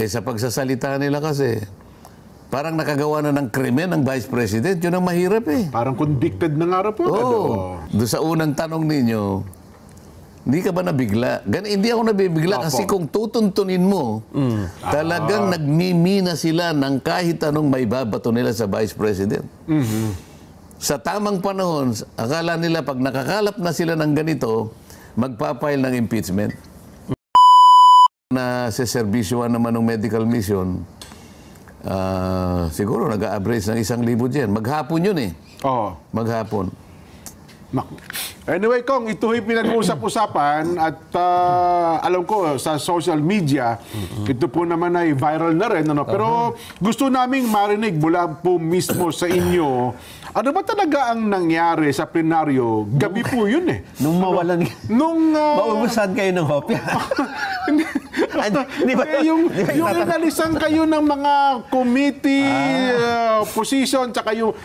sa pagsasalita nila kasi, parang nakagawa na ng krimen ng Vice President. Yun ang mahirap eh. Parang convicted na nga po. Doon sa unang tanong ninyo, hindi ka ba nabigla? Hindi ako nabibigla kasi kung tutuntunin mo, talagang nagmimina sila ng kahit anong may babato nila sa Vice President. Sa tamang panahon, akala nila pag nakakalap na sila ng ganito, magpapile ng impeachment. Na sa servisyoan naman ng medical mission, siguro nag-a-average ng 1,000 dyan. Maghapon yun eh. Maghapon. Anyway, Kong, ito yung pinag-uusap-usapan at alam ko sa social media, ito po naman ay viral na rin. Ano? Pero gusto naming marinig mula po mismo sa inyo, ano ba talaga ang nangyari sa plenaryo? Gabi po yun eh. Nung mawalan, maubusan kayo ng hopya. Yung inalisan kayo ng mga committee position tsaka yung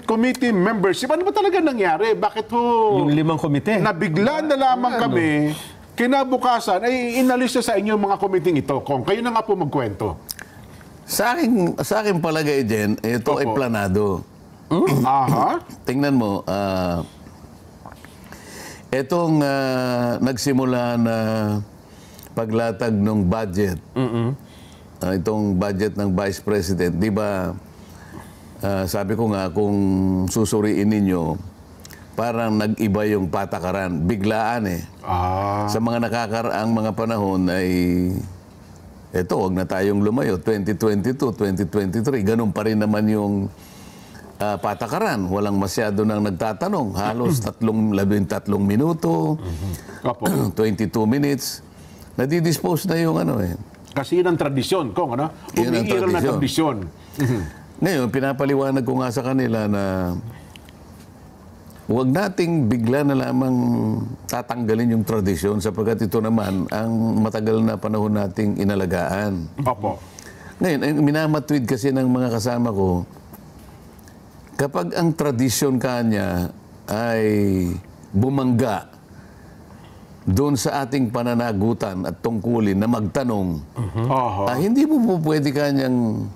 committee membership, ano ba talaga nangyari? Bakit ho yung 5 komite nabigla na lamang kami, kinabukasan ay inalis na sa inyo mga committee ito? Kung kayo na nga po magkwento. Sa akin palagay din, ito ay planado. Tingnan mo, itong nagsimula na paglatag ng budget, itong budget ng Vice President, di ba, sabi ko nga, kung susuriin ninyo, parang nag-iba yung patakaran. Biglaan eh. Sa mga nakakaraang mga panahon ay, eto, wag na tayong lumayo, 2022, 2023, ganun pa rin naman yung patakaran. Walang masyado nang nagtatanong. Halos 13 minuto, 22 minutes. Nadidispose na yung ano eh. Kasi yun ang tradisyon, Kong, ano? Umiiral na tradisyon. Ngayon, pinapaliwanag ko nga sa kanila na huwag nating bigla na lamang tatanggalin yung tradisyon sapagkat ito naman ang matagal na panahon nating inalagaan. Ngayon, minamatwid kasi ng mga kasama ko, kapag ang tradisyon kanya ay bumangga doon sa ating pananagutan at tungkulin na magtanong, hindi mo po pwede kanyang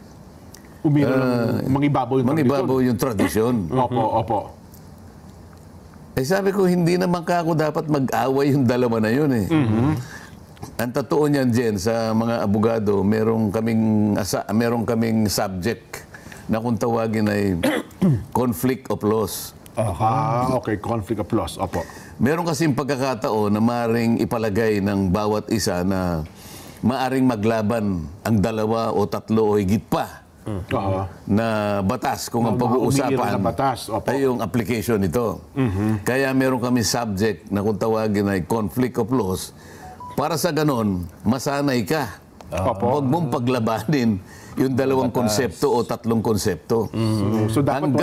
mangibabaw yung tradisyon. Sabi ko, hindi naman ako dapat mag-away yung dalawa na yun eh. Ang totoo niyan, Jen, sa mga abogado, meron kaming subject na kung tawagin ay conflict of laws. Conflict of laws. Meron kasing pagkakataon na maaaring ipalagay ng bawat isa na maaaring maglaban ang 2 o 3 o higit pa na batas kung ang pag-uusapan ay yung application nito. Kaya meron kami subject na kung tawagin ay conflict of laws. Para sa ganon, masanay ka. Huwag mong paglabanin yung 2 konsepto o 3 konsepto. So dapat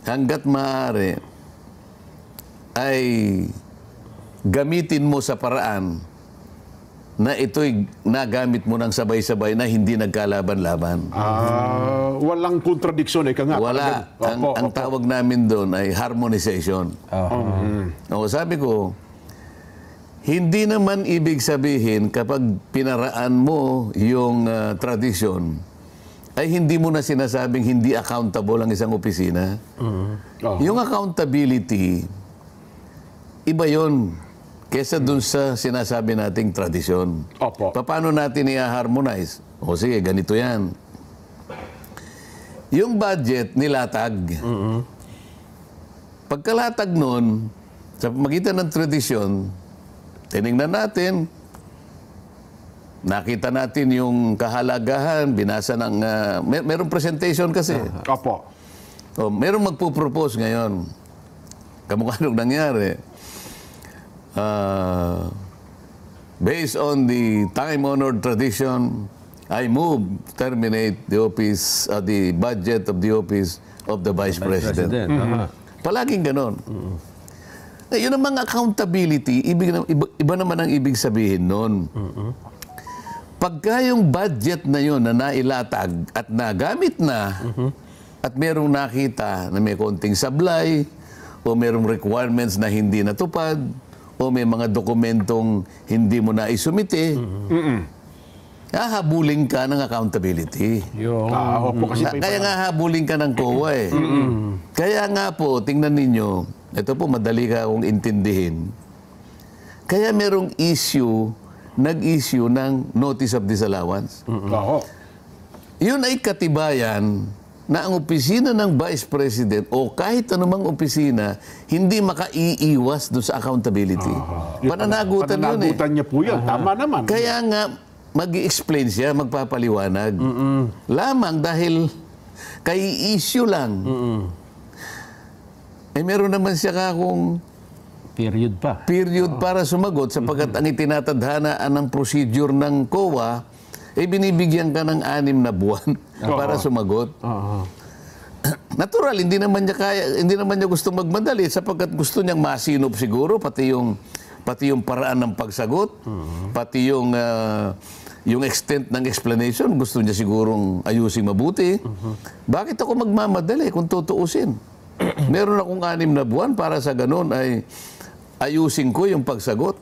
hanggat maaari ay gamitin mo sa paraan na ito'y nagamit mo ng sabay-sabay na hindi nagkalaban-laban. Walang kontradiksyon eh. Wala. Ang tawag namin doon ay harmonization. Sabi ko, hindi naman ibig sabihin kapag pinaraan mo yung tradisyon, ay hindi mo na sinasabing hindi accountable ang isang opisina. Yung accountability, iba yun kesa dun sa sinasabi nating tradisyon. Paano natin i-harmonize? Sige, ganito yan. Yung budget nilatag. Pagkalatag nun, sa magitan ng tradisyon, tinignan natin, nakita natin yung kahalagahan, binasa ng... merong presentation kasi. Merong magpo-propose ngayon. Kamukha nung nangyari. Based on the time-honored tradition, I move to terminate the office, the budget of the office of the Vice President. Palaging ganon. Yun ang mga accountability, iba naman ang ibig sabihin nun. Pagka yung budget na yun na nailatag at nagamit na, at merong nakita na may konting sablay, o merong requirements na hindi natupad, o may mga dokumentong hindi mo na isumite, hahabulin ka ng accountability. Opo, kasi Kaya nga habulin ka ng COA eh. Kaya nga po, tingnan ninyo, ito po madali ka akong intindihin. Kaya merong nag-issue ng notice of disallowance. Oo. Yun ay katibayan na ang opisina ng Vice President o kahit anumang opisina hindi makaiiwas doon sa accountability. Pananagutan yun eh. Pananagutan niya po yun. Tama naman. Kaya nga, mag-i-explain siya, magpapaliwanag. Lamang dahil kay issue lang. Eh meron naman siya kakong period para sumagot sapagkat ang itinatadhanaan ng procedure ng COA eh binibigyan ka ng 6 na buwan para sumagot. Natural, hindi naman niya gusto magmadali sapagkat gusto niyang masinop siguro pati yung paraan ng pagsagot, pati yung extent ng explanation, gusto niya sigurong ayusin mabuti. Bakit ako magmamadali kung tutuusin? Meron akong 6 na buwan para sa ganun ay ayusin ko yung pagsagot.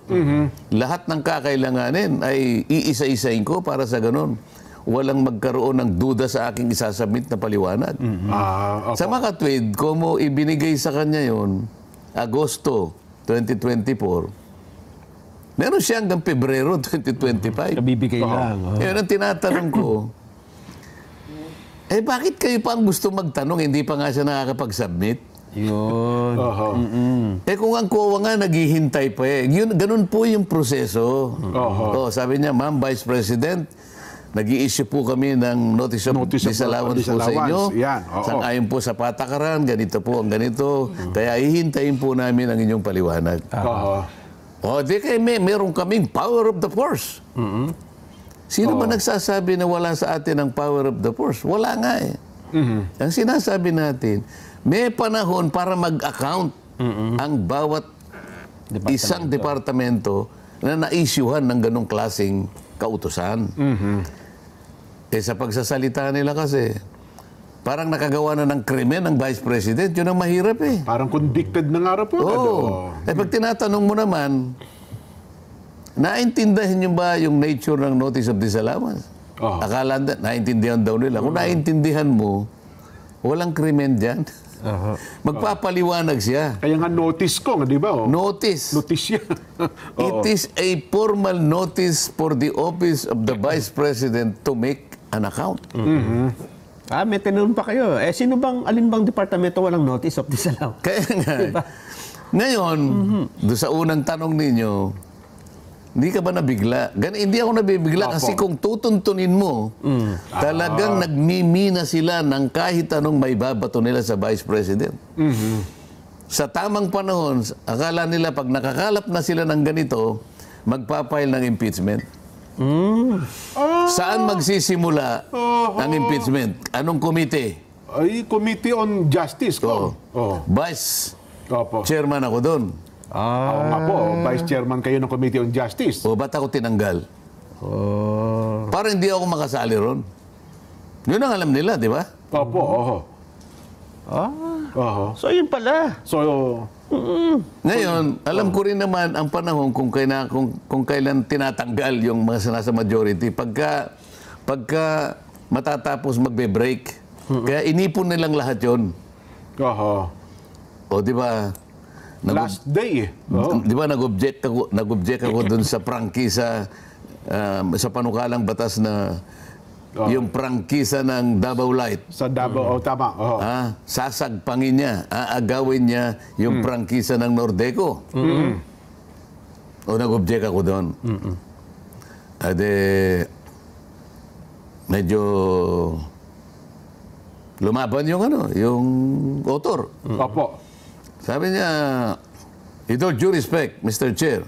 Lahat ng kakailanganin ay iisa-isain ko para sa ganun. Walang magkaroon ng duda sa aking isasubmit na paliwanag. Sa makatwid, kung mo ibinigay sa kanya yon Agosto 2024, meron siya hanggang Pebrero 2025. Kabibigay lang. Yun ang tinatanong ko. Eh bakit kayo pa ang gusto magtanong, hindi pa nga siya nakakapag-submit? Yun. Eh kung ang COA nga naghihintay pa eh. Ganun po yung proseso. Sabi niya, Ma'am Vice President, nag-i-issue po kami ng notice of disallowance po sa inyo. Sang-ayon po sa patakaran, ganito po ang ganito. Kaya hihintayin po namin ang inyong paliwanag. Di kayo meron kaming power of the force. Sino ba nagsasabi na wala sa atin ang power of the force? Wala nga eh. Ang sinasabi natin, may panahon para mag-account ang bawat isang departamento na na-issuehan ng ganong klaseng kautusan. Eh sa pagsasalita nila kasi, parang nakagawa na ng krimen ng Vice President, yun ang mahirap eh. Parang convicted na nga po. Eh pag tinatanong mo naman, naintindihan niyo ba yung nature ng notice of disallowance? Akala naintindihan daw nila. Kung naintindihan mo, walang krimen dyan. Magpapaliwanag siya. Kaya nga notice ko, di ba? Notice. Notice yan. It is a formal notice for the office of the Vice President to make an account. May tinanong pa kayo. Alin bang departamento walang notice of disallowance? Kaya nga. Diba? Ngayon, doon sa unang tanong ninyo, hindi ka ba nabigla? Hindi ako nabibigla kasi kung tutuntunin mo, talagang nagmimina sila ng kahit anong may babato nila sa Vice President. Sa tamang panahon, akala nila pag nakakalap na sila ng ganito, magpapile ng impeachment. Saan magsisimula ang impeachment? Anong komite? Ay, Committee on Justice ko. Vice Opo. Chairman ako doon. Oo nga po, Vice Chairman kayo ng Committee on Justice. Ba't ako tinanggal? Para hindi ako makasali ron. Yun ang alam nila, di ba? Opo, So yun pala. So, ngayon, alam ko rin naman ang panahon kung kailan tinatanggal yung mga nasa majority. Pagka matatapos magbe-break. Kaya inipon nilang lahat yun. O di ba? Last day eh. Di ba nag-object ako dun sa prangkisa sa panukalang batas na yung prangkisa ng Davao Light. Sa Davao, tama. Sasagpangin niya, aagawin niya yung prangkisa ng Nordeco. O nag-object ako doon. Medyo lumaban yung author. Opo. Sabi niya, with all due respect, Mr. Chair,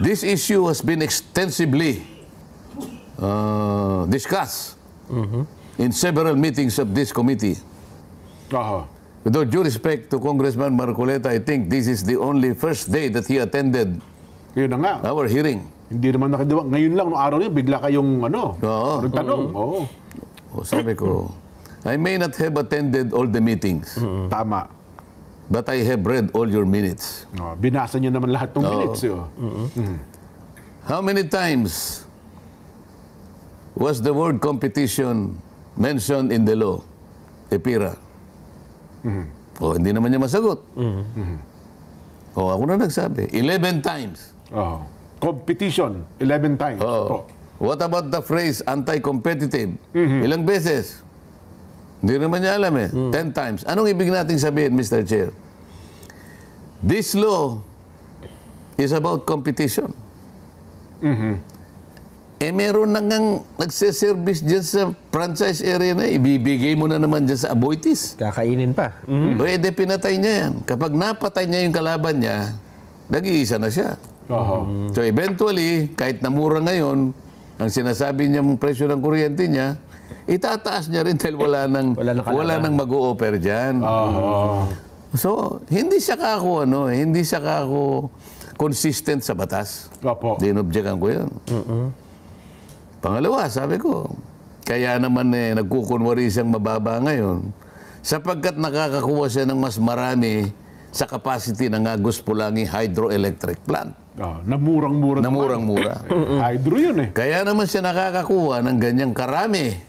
this issue has been extensively discussed in several meetings of this committee. With all due respect to Congressman Marcoleta, I think this is the only first day that he attended Yun na nga. our hearing. Hindi naman nakidiwa. Ngayon lang, noong araw niya, bigla kayong nagtanong. Sabi ko, I may not have attended all the meetings. Tama. But I have read all your minutes. Binasa niyo naman lahat ng minutes. How many times was the word competition mentioned in the law? EPIRA. O, hindi naman niya masagot. O, ako na nagsabi. 11 times. Oh. Competition, 11 times. Oo. Po. What about the phrase anti-competitive? Ilang beses? Hindi naman niya alam 10 times. Anong ibig nating sabihin, Mr. Chair? This law is about competition. Meron na ngang nagsiservice dyan sa franchise area na, ibibigay mo na naman dyan sa Aboitiz. Kakainin pa. Pwede pinatay niya yan. Kapag napatay niya yung kalaban niya, nag-iisa na siya. So eventually, kahit namura ngayon, ang sinasabi niyang presyo ng kuryente niya, itataas niya rin dahil wala nang mag-o-offer dyan. So, hindi siya kako consistent sa batas. Dinobjekan ko yan. Pangalawa, sabi ko, kaya naman nagkukunwari siyang mababa ngayon sapagkat nakakakuha siya ng mas marami sa capacity ng Agus Pulangi Hydroelectric Plant. Namurang-mura. Namurang-mura. Hydro yun eh. Kaya naman siya nakakakuha ng ganyang karami